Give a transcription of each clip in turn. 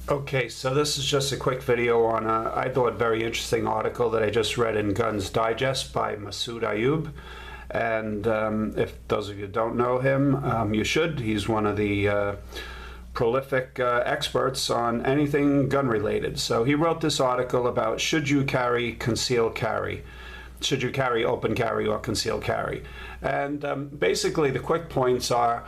Okay, so this is just a quick video on a, I thought, very interesting article that I just read in Guns Digest by Massad Ayoob. And if those of you don't know him, you should. He's one of the prolific experts on anything gun related. So he wrote this article about should you carry, conceal carry. Should you carry open carry or conceal carry? And basically the quick points are,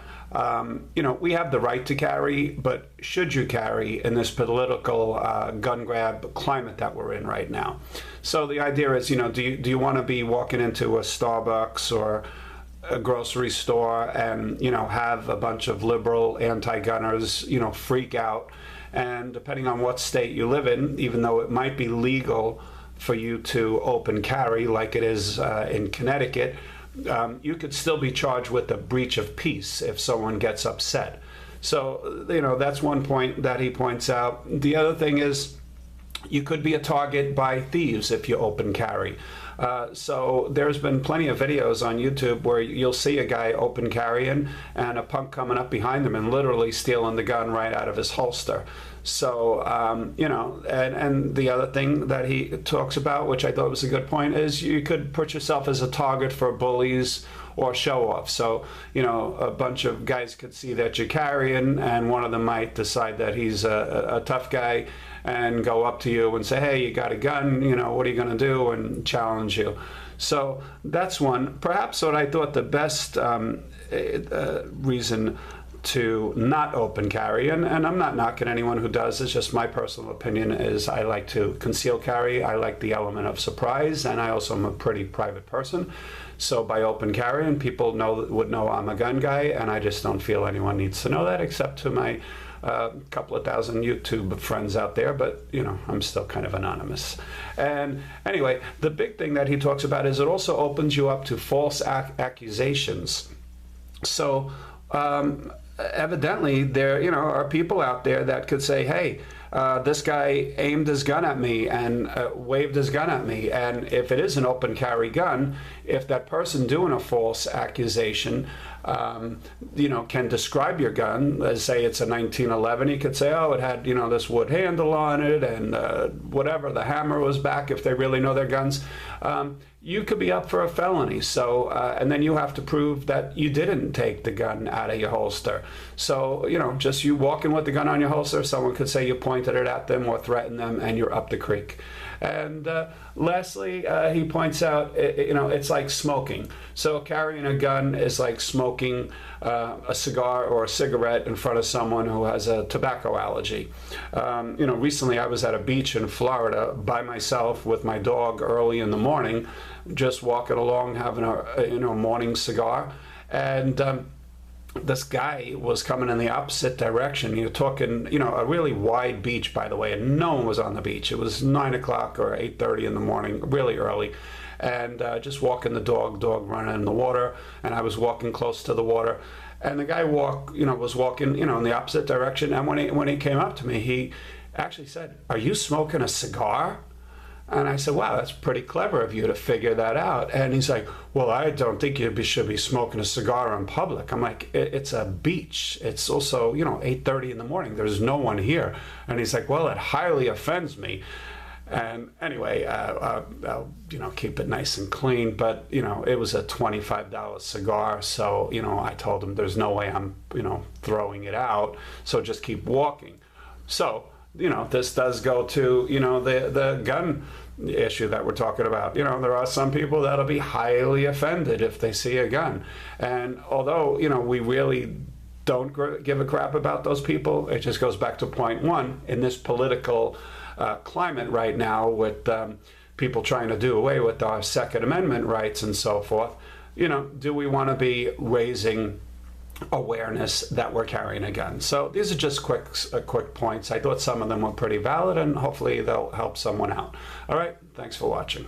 we have the right to carry, but should you carry in this political gun grab climate that we're in right now? So the idea is, do you want to be walking into a Starbucks or a grocery store and, have a bunch of liberal anti-gunners, freak out? And depending on what state you live in, even though it might be legal for you to open carry like it is in Connecticut, you could still be charged with a breach of peace if someone gets upset. So, that's one point that he points out. The other thing is you could be a target by thieves if you open carry. So there's been plenty of videos on YouTube where you'll see a guy open carrying and a punk coming up behind him and literally stealing the gun right out of his holster. So, and the other thing that he talks about, which I thought was a good point, is you could put yourself as a target for bullies or show off. So, a bunch of guys could see that you're carrying, and one of them might decide that he's a tough guy and go up to you and say, hey, you got a gun, what are you going to do, and challenge you. So that's one. Perhaps what I thought the best reason to not open carry, and I'm not knocking anyone who does, it's just my personal opinion, is I like to conceal carry. I like the element of surprise, and I also am a pretty private person. So by open carrying, people would know I'm a gun guy, and I just don't feel anyone needs to know that except to my couple of thousand YouTube friends out there, but I'm still kind of anonymous. And anyway, the big thing that he talks about is it also opens you up to false accusations. So evidently there are people out there that could say, hey, this guy aimed his gun at me and waved his gun at me. And if it is an open carry gun, if that person doing a false accusation can describe your gun, let's say it's a 1911, he could say, oh, it had this wood handle on it and whatever, the hammer was back, if they really know their guns. You could be up for a felony. So, and then you have to prove that you didn't take the gun out of your holster. So, just you walking with the gun on your holster, someone could say you pointed it at them or threatened them, and you're up the creek. And lastly, he points out, it's like smoking. So carrying a gun is like smoking a cigar or a cigarette in front of someone who has a tobacco allergy. Recently I was at a beach in Florida by myself with my dog early in the morning, just walking along having a morning cigar, and this guy was coming in the opposite direction. You're talking, a really wide beach, by the way, and no one was on the beach. It was 9 o'clock or 8:30 in the morning, really early. And just walking the dog running in the water, and I was walking close to the water. And the guy was walking, in the opposite direction. And when he came up to me, he actually said, "Are you smoking a cigar?" And I said, wow, that's pretty clever of you to figure that out. And he's like, well, I don't think you should be smoking a cigar in public. I'm like, it's a beach. It's also, 8:30 in the morning. There's no one here. And he's like, well, it highly offends me. And anyway, I'll, keep it nice and clean. But, it was a $25 cigar. So, I told him there's no way I'm, throwing it out. So just keep walking. So, this does go to, the gun issue that we're talking about. There are some people that'll be highly offended if they see a gun. And although, we really don't give a crap about those people, it just goes back to point one. In this political climate right now with people trying to do away with our Second Amendment rights and so forth, do we want to be raising awareness that we're carrying a gun? So these are just quick points. I thought some of them were pretty valid, and hopefully they'll help someone out. All right, thanks for watching.